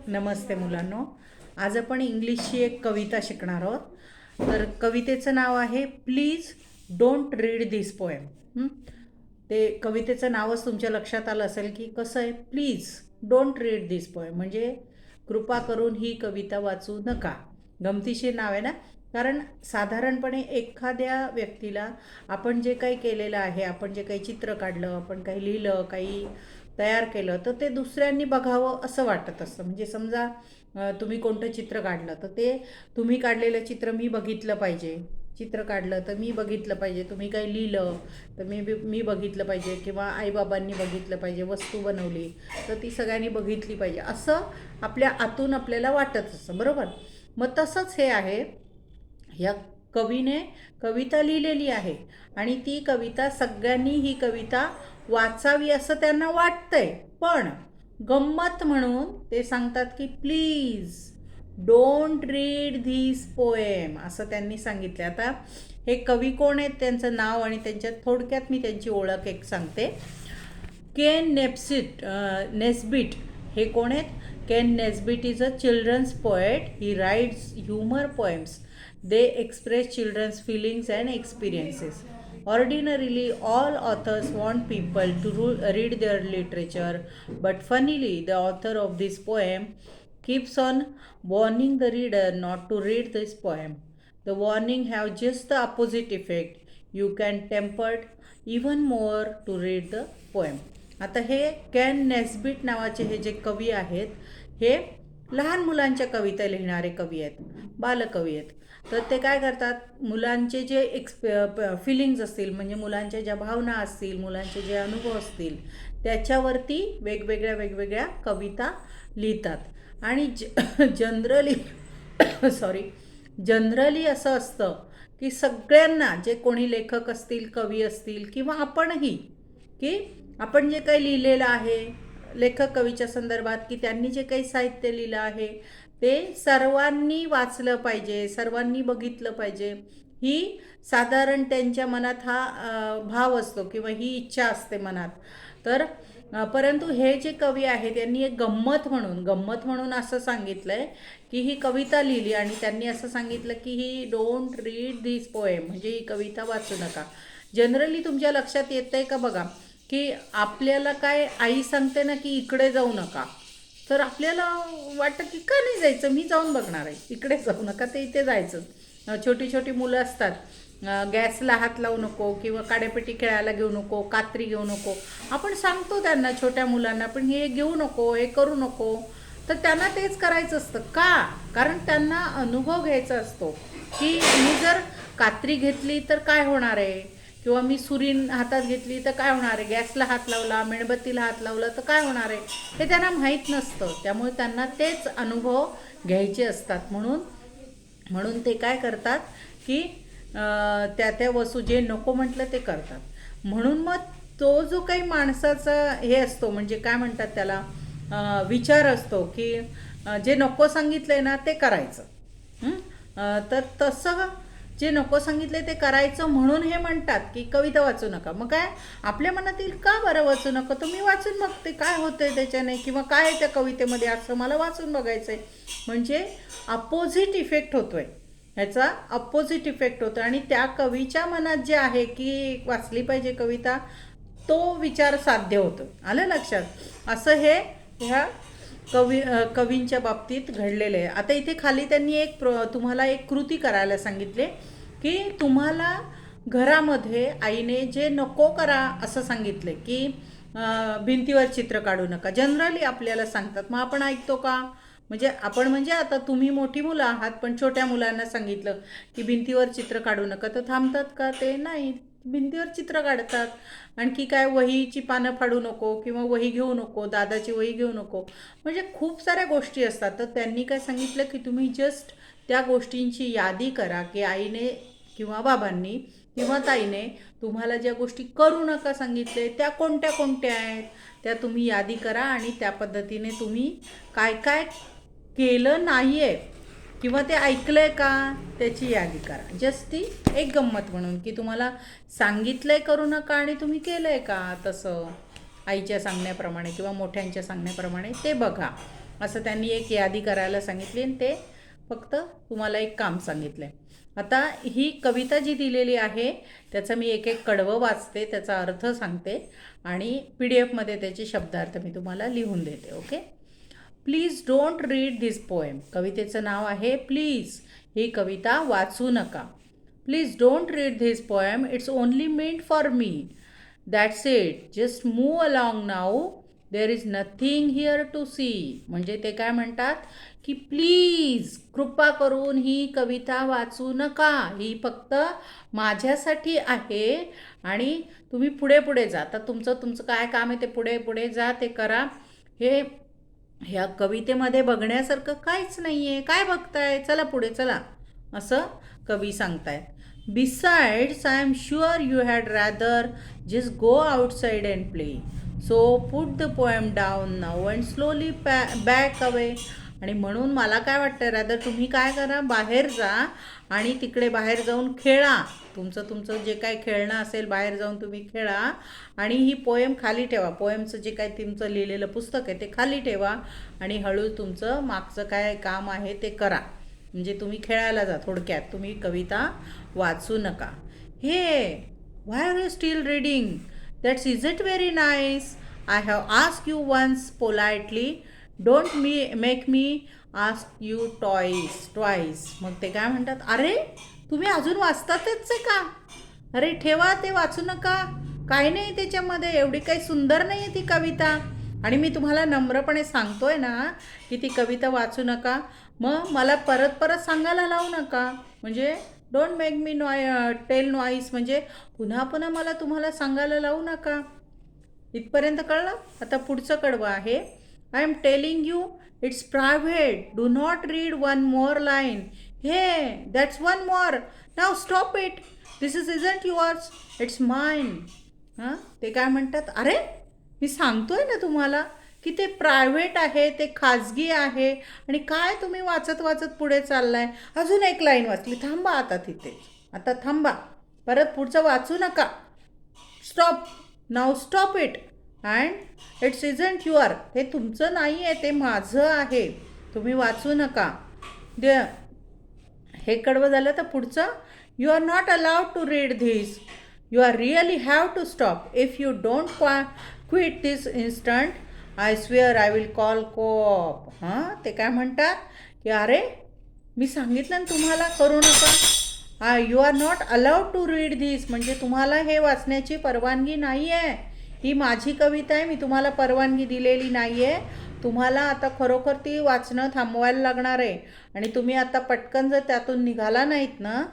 नमस्ते मुलांनो. आज आपण इंग्लिशची एक कविता शिकणार आहोत. तर कवितेचं नाव आहे please don't read this poem. ते कवितेचं नावच तुमच्या लक्षात आलं असेल की कसं आहे, please don't read this poem म्हणजे कृपा करून ही कविता वाचू नका. गमतीशीर नाव आहे ना. कारण साधारणपणे एखाद्या व्यक्तीला आपण जे काही केलेलं आहे, आपण जे काही चित्र काढलं, आपण काही लिहिलं, काही तयार केलं, तर ते दुसऱ्यांनी बघावं असं वाटत असतं. म्हणजे समजा तुम्ही कोणतं चित्र काढलं तर ते तुम्ही काढलेलं चित्र मी बघितलं पाहिजे. चित्र काढलं तर मी बघितलं पाहिजे. तुम्ही काही लिहिलं तर मी बघितलं पाहिजे, किंवा आईबाबांनी बघितलं पाहिजे. वस्तू बनवली तर ती सगळ्यांनी बघितली पाहिजे, असं आपल्या आतून आपल्याला वाटत असतं, बरोबर. मग तसंच हे आहे. या कवीने कविता लिहिलेली आहे आणि ती कविता सगळ्यांनी ही कविता वाचावी असं त्यांना वाटतंय. पण गंमत म्हणून ते सांगतात की please don't read this poem असं त्यांनी सांगितलं. आता हे कवी कोण आहेत, त्यांचं नाव आणि त्यांच्यात थोडक्यात मी त्यांची ओळख एक सांगते. केन नेस्बिट हे कोण आहेत. Ken Nesbitt is a children's poet. He writes humour poems. They express children's feelings and experiences. Ordinarily, all authors want people to read their literature, but funnily, the author of this poem keeps on warning the reader not to read this poem. The warning have just the opposite effect. You can temper even more to read the poem. आता हे can Nesbitt नावाचे हे जे कवी आहेत, हे लहान मुलांच्या कविता लिहिणारे कवी आहेत, बालकवी आहेत. तर ते काय करतात, मुलांचे जे फिलिंग्ज असतील, म्हणजे मुलांच्या ज्या भावना असतील, मुलांचे जे अनुभव असतील, त्याच्यावरती वेगवेगळ्या कविता लिहितात. आणि जनरली असं असतं की सगळ्यांना, जे कोणी लेखक असतील, कवी असतील, किंवा आपणही, की आपण जे काही लिहिलेलं आहे लेखक कवीच्या संदर्भात, की त्यांनी जे काही साहित्य लिहिलं आहे ते सर्वांनी वाचलं पाहिजे, सर्वांनी बघितलं पाहिजे, ही साधारण त्यांच्या मनात हा भाव असतो किंवा ही इच्छा असते मनात. तर परंतु हे जे कवी आहेत त्यांनी एक गंमत म्हणून असं सांगितलं आहे की ही कविता लिहिली आणि त्यांनी असं सांगितलं की ही डोंट रीड दिस पोएम म्हणजे ही कविता वाचू नका. जनरली तुमच्या लक्षात येतं आहे का बघा, की आपल्याला काय आई सांगते ना की इकडे जाऊ नका, तर आपल्याला वाटतं की का नाही जायचं, मी जाऊन बघणार आहे, इकडे जाऊ नका, ते इथे जायचं. छोटी मुलं असतात, गॅसला हात लावू नको, किंवा काड्यापेटी खेळायला घेऊ नको, कात्री घेऊ नको, आपण सांगतो त्यांना, छोट्या मुलांना, पण हे घेऊ नको, हे करू नको, तर त्यांना तेच करायचं असतं. का? कारण त्यांना अनुभव घ्यायचा असतो की मी जर कात्री घेतली तर काय होणार आहे, किंवा मी सुरीन हातात घेतली तर काय होणार आहे, गॅसला हात लावला, मेणबत्तीला हात लावला तर काय होणार आहे, हे त्यांना माहीत नसतं. त्यामुळे त्यांना तेच अनुभव घ्यायचे असतात. म्हणून ते काय करतात की त्या वस्तू जे नको म्हटलं ते करतात. म्हणून मग तो जो काही माणसाचा हे असतो, म्हणजे काय म्हणतात त्याला, विचार असतो की जे नको सांगितलंय ना ते करायचं. तर तसं जे नको सांगितले ते करायचं, म्हणून हे म्हणतात की कविता वाचू नका. मग काय आपल्या मनातील का बरं वाचू नका, तुम्ही वाचून बघते काय होतंय त्याच्याने, किंवा काय आहे त्या कवितेमध्ये असं मला वाचून बघायचंय. म्हणजे अपोजिट इफेक्ट होतोय, ह्याचा अपोजिट इफेक्ट होतो. आणि त्या कवीच्या मनात जे आहे की वाचली पाहिजे कविता, तो विचार साध्य होतो. आलं लक्षात? असं हे ह्या कवींच्या बाबतीत घडलेलं आहे. आता इथे खाली त्यांनी तुम्हाला एक कृती करायला सांगितले की तुम्हाला घरामध्ये आईने जे नको करा असं सांगितले की भिंतीवर चित्र काढू नका. जनरली आपल्याला सांगतात, मग आपण ऐकतो का? म्हणजे आता तुम्ही मोठी मुलं आहात, पण छोट्या मुलांना सांगितलं की भिंतीवर चित्र काढू नका, तर थांबतात का? ते नाही, भिंतीवर चित्र काढतात. आणखी काय, वहीची पानं फाडू नको, किंवा वही घेऊ नको, दादाची वही घेऊ नको, म्हणजे खूप साऱ्या गोष्टी असतात. तर त्यांनी काय सांगितलं की तुम्ही जस्ट त्या गोष्टींची यादी करा की आईने किंवा बाबांनी किंवा ताईने तुम्हाला ज्या गोष्टी करू नका सांगितले त्या कोणत्या कोणत्या आहेत, त्या तुम्ही यादी करा, आणि त्या पद्धतीने तुम्ही काय काय केलं नाही आहे किंवा ते ऐकलं आहे का त्याची यादी करा. जस्ट ती एक गंमत म्हणून की तुम्हाला सांगितलं आहे करू नका आणि तुम्ही केलं आहे का तसं आईच्या सांगण्याप्रमाणे किंवा मोठ्यांच्या सांगण्याप्रमाणे, ते बघा. असं त्यांनी एक यादी करायला सांगितली आणि ते फक्त तुम्हाला एक काम सांगितलं आहे. आता ही कविता जी दिलेली आहे त्याचं मी एक एक कडवं वाचते, त्याचा अर्थ सांगते आणि PDF मध्ये त्याचे शब्दार्थ मी तुम्हाला लिहून देते. Okay. Please don't read this poem. कवितेचं नाव आहे प्लीज. ही कविता वाचू नका. Please don't read this poem. It's only meant for me. That's it. Just move along now. There is nothing here to see. म्हणजे ते काय म्हणतात की प्लीज कृपा करून ही कविता वाचू नका. ही फक्त माझ्यासाठी आहे आणि तुम्ही पुढे पुढे जा. आता तुमचं काय काम आहे ते पुढे पुढे जा, ते करा. ह्या कवितेमध्ये बघण्यासारखं काहीच नाही आहे. काय बघताय, चला पुढे चला, असं कवी सांगतायत. Besides I am sure you had rather just go outside and play. So put the poem down now and slowly back away. आणि म्हणून मला काय वाटतं, रॅदर तुम्ही काय करा, बाहेर जा आणि तिकडे बाहेर जाऊन खेळा. तुमचं जे काय खेळणं असेल बाहेर जाऊन तुम्ही खेळा आणि ही पोएम खाली ठेवा. पोएमचं जे काय तुमचं लिहिलेलं पुस्तक आहे ते खाली ठेवा आणि हळू तुमचं मागचं काय काम आहे ते करा. म्हणजे तुम्ही खेळायला जा. थोडक्यात तुम्ही कविता वाचू नका. Hey why are you still reading? That's is it very nice. I have ask you once politely. Don't make me ask you twice. मग ते काय म्हणतात, अरे तुम्ही अजून वाचतातच आहे का? अरे ठेवा, ते वाचू नका. काही नाही त्याच्यामध्ये, एवढी काही सुंदर नाही आहे ती कविता. आणि मी तुम्हाला नम्रपणे सांगतोय ना की ती कविता वाचू नका. मग मला परत परत सांगायला लावू नका. म्हणजे don't make me tell noise, म्हणजे पुन्हा पुन्हा मला तुम्हाला सांगायला लावू नका. इथपर्यंत कळलं? आता पुढचं कडवं आहे. I am telling you it's private. Do not read one more line. Hey that's one more. Now stop it. This isn't yours, it's mine. हां, ते काय म्हणतात, अरे मी सांगतोय ना तुम्हाला की ते प्रायव्हेट आहे, ते खाजगी आहे आणि काय तुम्ही वाचत वाचत पुढे चाललाय. अजून एक लाईन वाचली, थांबा आता तिथे. आता थांबा, परत पुढचं वाचू नका. Stop. Now stop it. And it's isn't your. हे तुमचं नाही आहे, ते माझं आहे. तुम्ही वाचू नका. हे कडवं झालं. तर पुढचं, you are not allowed to read this. You are really have to stop. If you don't quit this instant I swear I will call co-op. हां, ते काय म्हणतात की अरे मी सांगितलं ना तुम्हाला करू नका. You are not allowed to read this, म्हणजे तुम्हाला हे वाचण्याची परवानगी नाही आहे. ही माझी कविता आहे, मी तुम्हाला परवानगी दिलेली नाही आहे. तुम्हाला आता खरोखर ती वाचणं थांबवायला लागणार आहे. आणि तुम्ही आता पटकन जर त्यातून निघाला नाहीत ना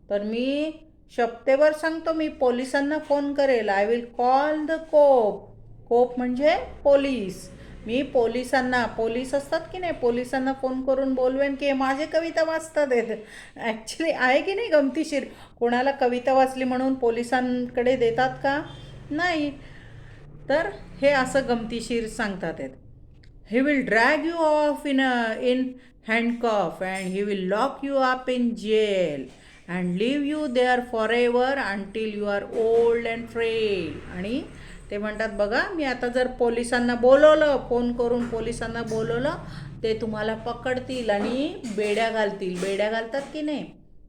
तर मी शपथेवर सांगतो, मी पोलिसांना फोन करेल. आय विल कॉल द कोप. कोप म्हणजे पोलीस. मी पोलिसांना, पोलीस असतात की नाही, पोलिसांना फोन करून बोलवेन की माझे कविता वाचतात आहेत. ॲक्च्युली आहे की नाही गमतीशीर. कोणाला कविता वाचली म्हणून पोलिसांकडे देतात का? नाही. तर हे असं गमतीशीर सांगतात आहेत. He will drag you off in handcuff and he will lock you up in jail and leave you there for ever until you are old and frail. आणि ते म्हणतात, बघा मी आता जर पोलिसांना बोलवलं, फोन करून पोलिसांना बोलवलं, ते तुम्हाला पकडतील आणि बेड्या घालतील. बेड्या घालतात की नाही,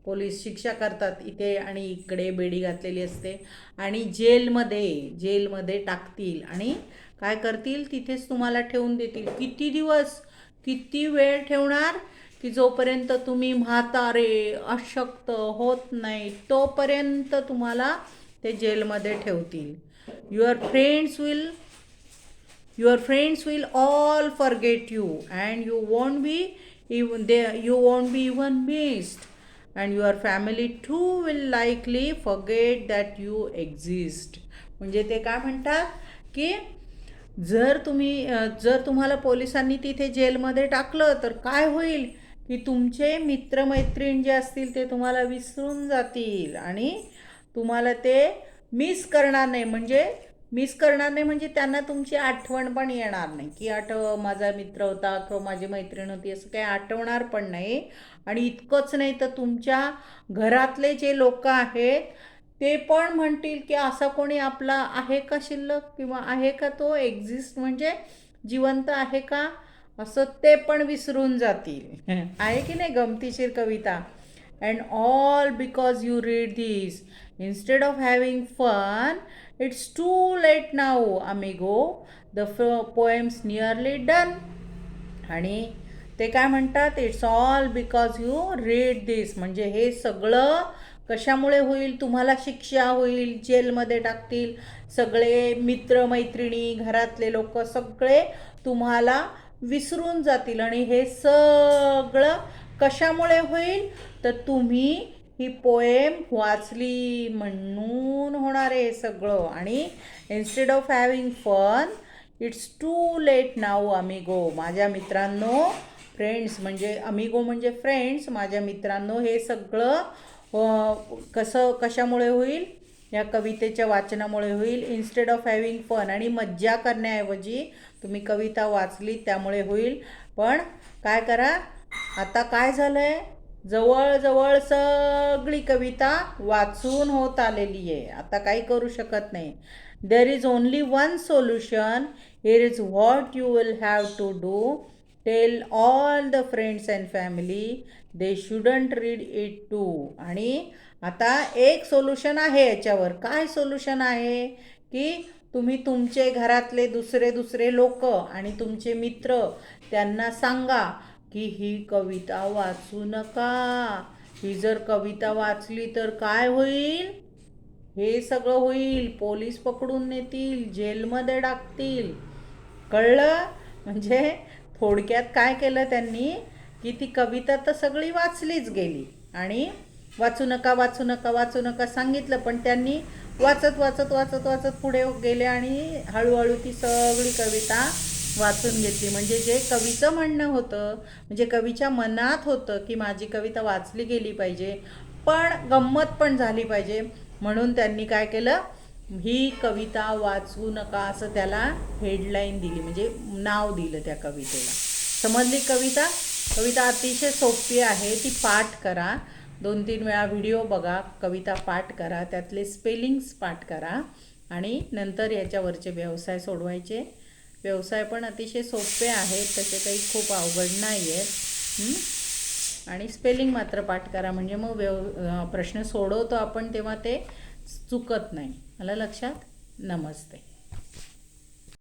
पोलीस शिक्षा करतात. इथे आणि इकडे बेडी घातलेली असते आणि जेलमध्ये टाकतील आणि काय करतील, तिथेच तुम्हाला ठेवून देतील. किती दिवस, किती वेळ ठेवणार, की जोपर्यंत तुम्ही म्हातारे अशक्त होत नाही तोपर्यंत तुम्हाला ते जेलमध्ये ठेवतील. Your friends will all forget you and you won't be even missed and your family too will likely forget that you exist. म्हणजे ते काय म्हणतात की जर तुम्हाला पोलिसांनी तिथे जेलमध्ये टाकलं तर काय होईल की तुमचे मित्रमैत्रीण जे असतील ते तुम्हाला विसरून जातील आणि तुम्हाला ते मिस करणार नाही. म्हणजे त्यांना तुमची आठवण पण येणार नाही की माझा मित्र होता किंवा माझी मैत्रीण होती, असं काही आठवणार पण नाही. आणि इतकंच नाही तर तुमच्या घरातले जे लोक आहेत ते पण म्हणतील की असा कोणी आपला आहे का शिल्लक, किंवा आहे का तो एक्झिस्ट, म्हणजे जिवंत आहे का. असं ते पण विसरून जातील. आहे की नाही गमतीशीर कविता. And all because you read this instead of having fun. It's too late now amigo. The poems nearly done. आणि ते काय म्हणतात, it's all because you read this, म्हणजे हे सगळं कशामुळे होईल, तुम्हाला शिक्षा होईल, जेलमध्ये टाकतील, सगळे मित्रमैत्रिणी घरातले लोक सगळे तुम्हाला विसरून जातील. आणि हे सगळं कशामुळे होईल, तर तुम्ही ही पोएम वाचली म्हणून होणार आहे हे सगळं. आणि instead of having fun it's too late now amigo. माझ्या मित्रांनो, फ्रेंड्स म्हणजे अमिगो म्हणजे फ्रेंड्स, माझ्या मित्रांनो, हे सगळं कशामुळे होईल, या कवितेच्या वाचनामुळे होईल. इन्स्टेड ऑफ हॅव्हिंग फन, आणि मज्जा करण्याऐवजी तुम्ही कविता वाचली त्यामुळे होईल. पण काय करा, आता काय झालं आहे, जवळजवळ सगळी कविता वाचून होत आलेली आहे, आता काही करू शकत नाही. There is only one solution. Here is what you will have to do. Tell all the friends and family they shouldn't read it too. आणि आता एक सोल्युशन आहे याच्यावर. काय सोल्युशन आहे, की तुम्ही तुमचे घरातले दुसरे लोक आणि तुमचे मित्र त्यांना सांगा की ही कविता वाचू नका. ही जर कविता वाचली तर काय होईल, हे सगळं होईल, पोलीस पकडून नेतील, जेलमध्ये टाकतील. कळलं. म्हणजे थोडक्यात काय केलं त्यांनी, की ती कविता तर सगळी वाचलीच गेली आणि वाचू नका वाचू नका वाचू नका सांगितलं, पण त्यांनी वाचत वाचत वाचत वाचत पुढे गेले आणि हळूहळू ती सगळी कविता वाचून घेतली. म्हणजे जे कवीचं म्हणणं होतं, म्हणजे कवीच्या मनात होतं की माझी कविता वाचली गेली पाहिजे, पण गंमत पण झाली पाहिजे, म्हणून त्यांनी काय केलं, ही कविता वाचू नका असं त्याला हेडलाईन दिली, म्हणजे नाव दिलं त्या कवितेला. समजली कविता. कविता अतिशय सोपी आहे, ती पाठ करा, 2-3 वेळा व्हिडिओ बघा, कविता पाठ करा, त्यातले स्पेलिंग्स पाठ करा आणि नंतर याच्यावरचे व्यवसाय सोडवायचे. व्यवसाय पण अतिशय सोपे आहेत, तसे काही खूप अवघड नाही आहेत. आणि स्पेलिंग मात्र पाठ करा, म्हणजे मग प्रश्न सोडवतो आपण तेव्हा ते चुकत नाही. आलं लक्षात. नमस्ते.